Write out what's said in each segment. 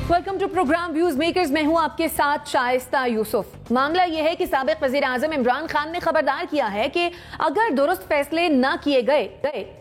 Welcome to program views makers. मैं हूं आपके साथ शाइस्ता यूसुफ। मामला यह है कि साबिक वजीर आजम इमरान खान ने खबरदार किया है कि अगर दुरुस्त फैसले न किए गए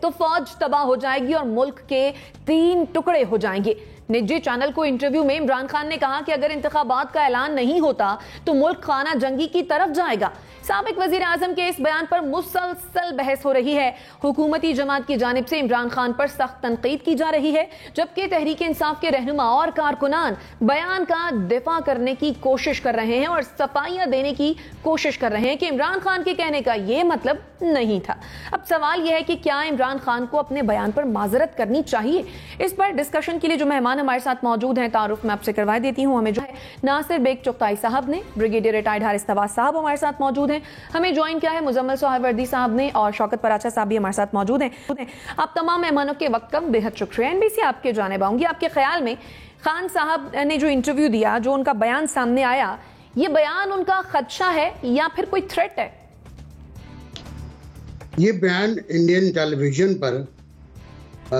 तो फौज तबाह हो जाएगी और मुल्क के 3 टुकड़े हो जाएंगे। निजी चैनल को इंटरव्यू में इमरान खान ने कहा कि अगर इंतखाबात का ऐलान नहीं होता तो मुल्क खाना जंगी की तरफ जाएगा। साबिक वजीर आजम के इस बयान पर मुसलसल बहस हो रही है। हुकूमती जमात की जानिब से इमरान खान पर सख्त तनकीद की जा रही है, जबकि तहरीक इंसाफ के रहनुमा और कारकुनान बयान का दिफा करने की कोशिश कर रहे हैं और सफाइयां देने की कोशिश कर रहे हैं कि इमरान खान के कहने का यह मतलब नहीं था। अब सवाल यह है कि क्या इमरान खान को अपने बयान पर माजरत करनी चाहिए? इस पर डिस्कशन के लिए जो मेहमान हमारे साथ मौजूद हैं, तारुफ मैं आपसे करवा देती हूँ। हमें जो है नासिर बेग चुगताई साहब ने, ब्रिगेडियर रिटायर्ड हारिस नवाज साहब हमारे साथ मौजूद हैं। हमें ज्वाइन किया है मुजम्मिल सोहरावर्दी साहब ने और शौकत पराचा साहब भी हमारे साथ मौजूद हैं। आप तमाम मेहमानों के वक्त का बेहद शुक्रिया। एनबीसी आपके जानिब आऊंगी। आपके ख्याल में खान साहब ने जो इंटरव्यू दिया, जो उनका बयान सामने आया, ये बयान उनका खदशा है या फिर कोई थ्रेट है? ये बयान इंडियन टेलीविजन पर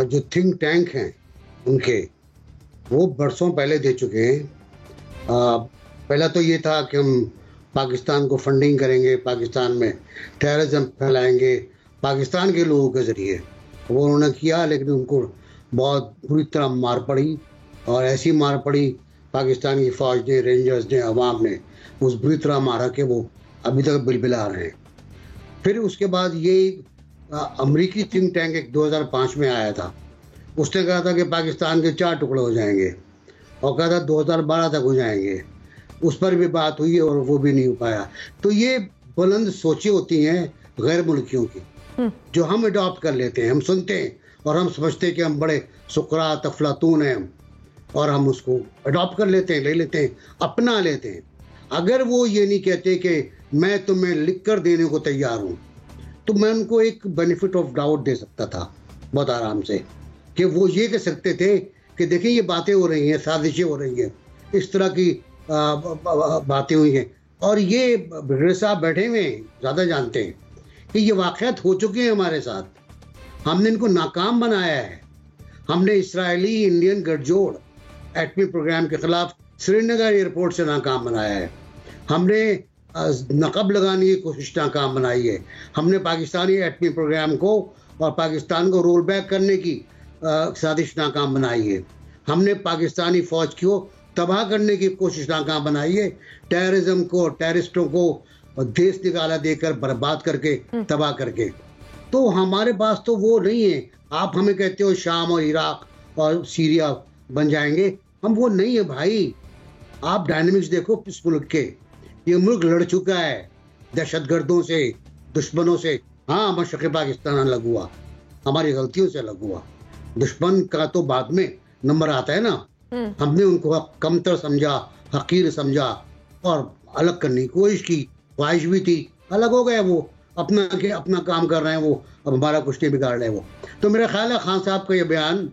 जो थिंक टैंक हैं उनके, वो बरसों पहले दे चुके हैं। पहला तो ये था कि हम पाकिस्तान को फंडिंग करेंगे, पाकिस्तान में टेररिज्म फैलाएंगे पाकिस्तान के लोगों के ज़रिए। वो उन्होंने किया, लेकिन उनको बहुत बुरी तरह मार पड़ी, और ऐसी मार पड़ी पाकिस्तान की फ़ौज ने, रेंजर्स ने, अवाम ने उस बुरी तरह मारा कि वो अभी तक बिलबिला रहे हैं। फिर उसके बाद ये अमरीकी थिंक टैंक एक 2005 में आया था। उसने कहा था कि पाकिस्तान के 4 टुकड़े हो जाएंगे और कहा था 2012 तक हो जाएंगे। उस पर भी बात हुई और वो भी नहीं हो पाया। तो ये बुलंद सोचें होती हैं गैर मुल्कियों की, जो हम अडॉप्ट कर लेते हैं। हम सुनते हैं और हम समझते हैं कि हम बड़े सुकरात अफलातून हैं हम, और हम उसको अडॉप्ट कर लेते हैं, ले लेते हैं, अपना लेते हैं। अगर वो ये नहीं कहते कि मैं तुम्हें लिख कर देने को तैयार हूँ, तो मैं उनको एक बेनिफिट ऑफ डाउट दे सकता था बहुत आराम से, कि वो ये कह सकते थे कि देखिए ये बातें हो रही हैं, साजिशें हो रही हैं, इस तरह की बातें हुई हैं। और ये ब्रिगेडियर साहब बैठे हुए हैं, ज़्यादा जानते हैं कि ये वाक़यात हो चुके हैं हमारे साथ। हमने इनको नाकाम बनाया है। हमने इसराइली इंडियन गठजोड़ एटमी प्रोग्राम के ख़िलाफ़ श्रीनगर एयरपोर्ट से नाकाम बनाया है। हमने नक़ब लगाने की कोशिश नाकाम बनाई है। हमने पाकिस्तानी एटमी प्रोग्राम को और पाकिस्तान को रोल बैक करने की साजिश नाकाम बनाई है। हमने पाकिस्तानी फ़ौज को तबाह करने की कोशिश नाकाम बनाई है। टेररिज्म को, टेररिस्टों को देश निकाला देकर, बर्बाद करके, तबाह करके। तो हमारे पास तो वो नहीं है। आप हमें कहते हो शाम और इराक और सीरिया बन जाएंगे, हम वो नहीं है भाई। आप डायनेमिक्स देखो इस मुल्क के। ये मुल्क लड़ चुका है दहशतगर्दों से, दुश्मनों से। हाँ, मशरक़ पाकिस्तान अलग हुआ, हमारी गलतियों से अलग हुआ। दुश्मन का तो बाद में नंबर आता है ना। हमने उनको कमतर समझा, हकीर समझा और अलग करने की कोशिश की। ख्वाहिश भी थी, अलग हो गए वो, अपना काम कर रहे हैं वो, अब हमारा कुछ नहीं बिगाड़ रहे वो। तो मेरा ख्याल है खान साहब का ये बयान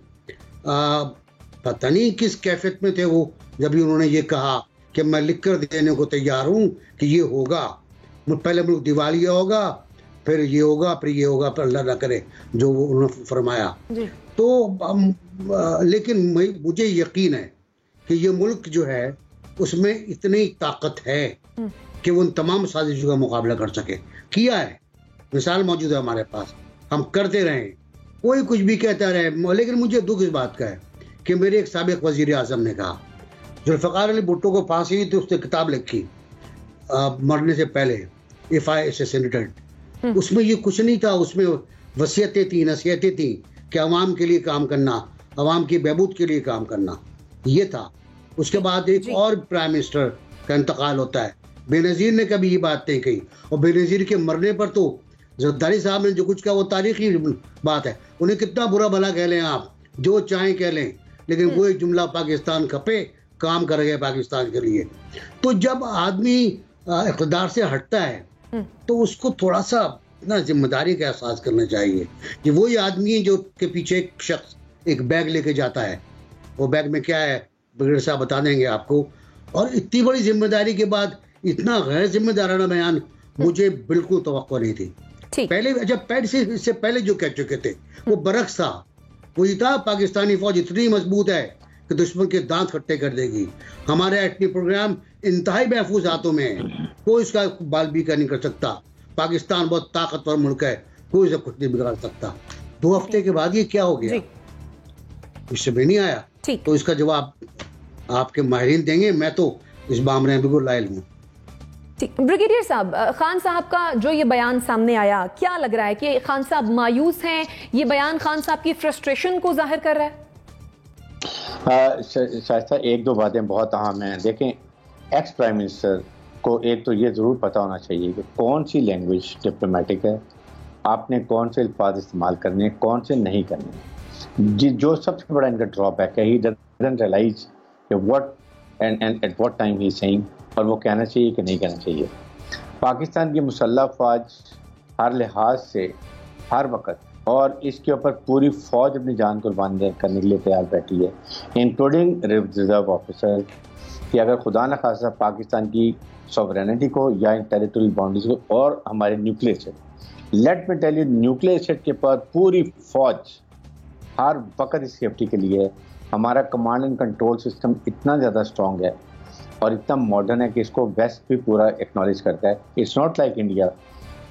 पता नहीं किस कैफियत में थे वो, जब भी उन्होंने ये कहा कि मैं लिख कर देने को तैयार हूँ कि ये होगा, पहले मुल्क दिवालिया होगा, फिर ये होगा, फिर ये होगा, फिर अल्लाह ना करे जो वो उन्होंने फरमाया। तो लेकिन मुझे यकीन है कि ये मुल्क जो है उसमें इतनी ताकत है कि वो उन तमाम साजिशों का मुकाबला कर सके। किया है, मिसाल मौजूद है हमारे पास, हम करते रहे, कोई कुछ भी कहता रहे। लेकिन मुझे दुख इस बात का है कि मेरे एक साबिक वजीर आज़म ने कहा, जुल्फ़िकार अली भुट्टो को फांसी हुई तो उसने किताब लिखी मरने से पहले, if I S A senator. उसमें ये कुछ नहीं था, उसमें वसीयतें थी, नसीहतें थी कि अवाम के लिए काम करना, अवाम की बहबूद के लिए काम करना, ये था। उसके बाद एक और प्राइम मिनिस्टर का इंतकाल होता है। बेनज़ीर ने कभी ये बात नहीं कही, और बेनज़ीर के मरने पर तो ज़रदारी साहब ने जो कुछ कहा वो तारीखी बात है। उन्हें कितना बुरा भला कह लें आप, जो चाहें कह लें, लेकिन वो एक जुमला पाकिस्तान खपे, काम कर गए पाकिस्तान के लिए। तो जब आदमी इक़्तिदार से हटता है तो उसको थोड़ा सा ना जिम्मेदारी का एहसास करना चाहिए कि वही आदमी है जो के पीछे एक शख्स एक बैग लेके जाता है। वो बैग में क्या है ब्रिगेडियर साहब बता देंगे आपको। और इतनी बड़ी जिम्मेदारी के बाद इतना गैर जिम्मेदाराना बयान मुझे बिल्कुल तवक्को नहीं थी। पहले जब पैड से इससे पहले जो कह चुके थे वो बरक्स था। वो ये था पाकिस्तानी फौज इतनी मजबूत है कि दुश्मन के दांत खट्टे कर देगी। हमारे एटमी प्रोग्राम इंतहाई महफूज हाथों में है, कोई इसका बाल बीका नहीं कर सकता। पाकिस्तान बहुत ताकतवर मुल्क है, कोई इसे कुछ नहीं बिगाड़ सकता। 2 हफ्ते के बाद ये क्या हो गया, इससे भी नहीं आया। तो इसका जवाब आपके माहिरीन देंगे, मैं तो इस मामले में बिल्कुल लायल हूँ। ब्रिगेडियर साहब, खान साहब का जो ये बयान सामने आया, क्या लग रहा है कि खान साहब मायूस हैं? ये बयान खान साहब की फ्रस्ट्रेशन को जाहिर कर रहा है? शायद 1-2 बातें बहुत अहम हैं। देखें, एक्स प्राइम मिनिस्टर को एक तो ये ज़रूर पता होना चाहिए कि कौन सी लैंग्वेज डिप्लोमेटिक है, आपने कौन से अल्फाज इस्तेमाल करने हैं, कौन से नहीं करने। जो सबसे बड़ा इनका ड्रॉबैक है, he doesn't realize what and at what time he is saying, और वो कहना चाहिए कि नहीं कहना चाहिए। पाकिस्तान की मुसल्लह फ़ौज हर लिहाज से हर वक्त और इसके ऊपर पूरी फ़ौज अपनी जान कुर्बान करने के लिए तैयार बैठी है, इंक्लूडिंग रिजर्व ऑफिसर, कि अगर खुदा न खासा पाकिस्तान की सॉवरेनिटी को या टेरिटोरियल बाउंड्रीज को और हमारे nuclear state, let me tell you, nuclear state के पर पूरी फ़ौज हर वक्त इस सेफ्टी के लिए। हमारा कमांड एंड कंट्रोल सिस्टम इतना ज़्यादा स्ट्रॉन्ग है और इतना मॉडर्न है कि इसको वेस्ट भी पूरा एक्नॉलेज करता है। इट्स नॉट लाइक इंडिया,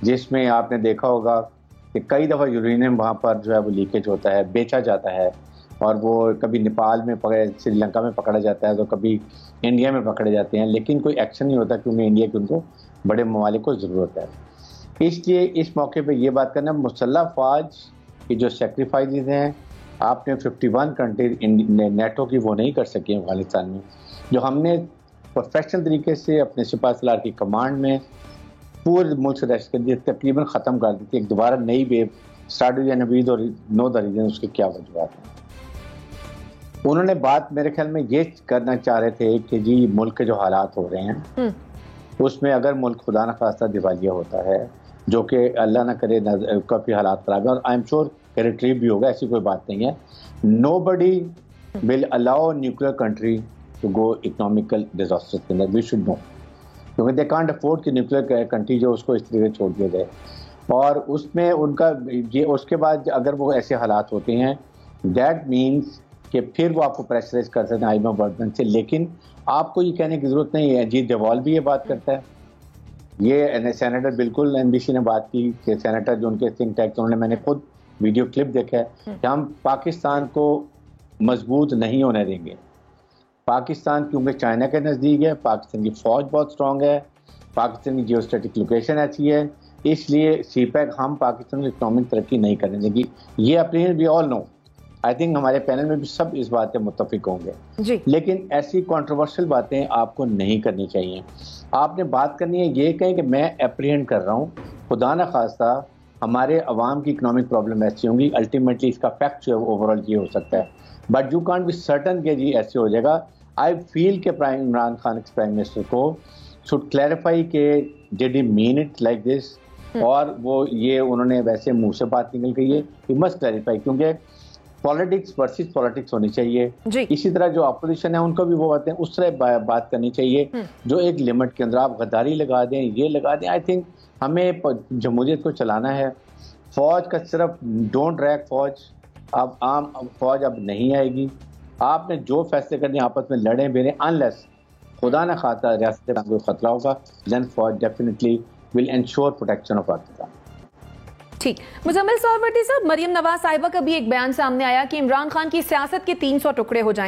जिसमें आपने देखा होगा कि कई दफ़ा यूरेनियम वहाँ पर जो है वो लीकेज होता है, बेचा जाता है, और वो कभी नेपाल में श्रीलंका में पकड़ा जाता है, तो कभी इंडिया में पकड़े जाते हैं, लेकिन कोई एक्शन नहीं होता क्योंकि इंडिया की उनको बड़े ममालिक को ज़रूरत है। इसलिए इस मौके पर यह बात करना, मुसल्लह फ़ौज की जो सेक्रीफाइस हैं, आपने 51 कंट्री नेटो की वो नहीं कर सकी अफगानिस्तान में। जो हमने प्रोफेशनल तरीके से अपने सिपाही सलार की कमांड में पूरे मुल्क से दहशतगर्दी तकरीबन ख़त्म कर दी थी, एक दोबारा नई वेव स्टार्ट हुई है, और नो द रीजन उसके क्या वजूहत हैं। उन्होंने बात मेरे ख्याल में ये करना चाह रहे थे कि जी मुल्क के जो हालात हो रहे हैं उसमें अगर मुल्क खुदा न खास्ता दिवालिया होता है, जो कि अल्लाह ना करे काफ़ी हालात ख़राब है, और आई एम श्योर रिट्रीव भी होगा, ऐसी कोई बात नहीं है। Nobody will allow nuclear country to go economical disaster के अंदर, वी शुड नो, क्योंकि दे कांट अफोर्ड कि न्यूक्लियर कंट्री जो उसको इस तरीके से छोड़ दिया जाए। और उसमें उनका ये, उसके बाद अगर वो ऐसे हालात होते हैं, दैट मीन्स कि फिर वो आपको प्रेशराइज कर सकते हैं IMF वर्ल्ड बैंक से। लेकिन आपको ये कहने की ज़रूरत नहीं है, अजीत डोभाल भी ये बात करता है, ये सेनेटर बिल्कुल NBC ने बात की कि सेनेटर जो उनके थिंक टैंक, उन्होंने, मैंने खुद वीडियो क्लिप देखा है कि हम पाकिस्तान को मजबूत नहीं होने देंगे। पाकिस्तान क्योंकि चाइना के नज़दीक है, पाकिस्तान की फ़ौज बहुत स्ट्रॉन्ग है, पाकिस्तान की जियोस्ट्रेटिक लोकेशन ऐसी है, इसलिए CPEC हम पाकिस्तान की इकोनॉमिक तरक्की नहीं करने देंगी। ये opinion we all know, I think हमारे पैनल में भी सब इस बात पे मुत्तफिक होंगे। लेकिन ऐसी कंट्रोवर्शियल बातें आपको नहीं करनी चाहिए। आपने बात करनी है ये कहें कि मैं एप्रीहेंड कर रहा हूँ, खुदा न खास्ता हमारे अवाम की इकोनॉमिक प्रॉब्लम ऐसी होंगी, अल्टीमेटली इसका फैक्ट जो है ओवरऑल ये हो सकता है, but you can't be certain कि जी ऐसे हो जाएगा। आई फील के इमरान खान प्राइम मिनिस्टर को शुड क्लैरिफाई के did he mean it like this, और वो ये उन्होंने वैसे मुंह से बात निकल गई है, ही मस्ट क्लैरिफाई, क्योंकि पॉलिटिक्स वर्सेस पॉलिटिक्स होनी चाहिए। इसी तरह जो अपोजिशन है उनको भी वो बातें उस तरह बात करनी चाहिए जो एक लिमिट के अंदर। आप गद्दारी लगा दें, ये लगा दें, आई थिंक हमें जमहूरियत को चलाना है। फौज का सिर्फ डोंट ड्रैग फौज, अब आम फौज अब नहीं आएगी। आपने जो फैसले करने आपस में लड़े बेरे, अनलेस खुदा न खाता रियासत का कोई खतरा होगा, देन फौज definitely will ensure protection of Pakistan. ठीक, मुजम्मिल सोहरवर्दी साहब, मरियम नवाज साहिबा का भी एक बयान सामने आया कि इमरान खान की सियासत के 300 टुकड़े हो जाएं।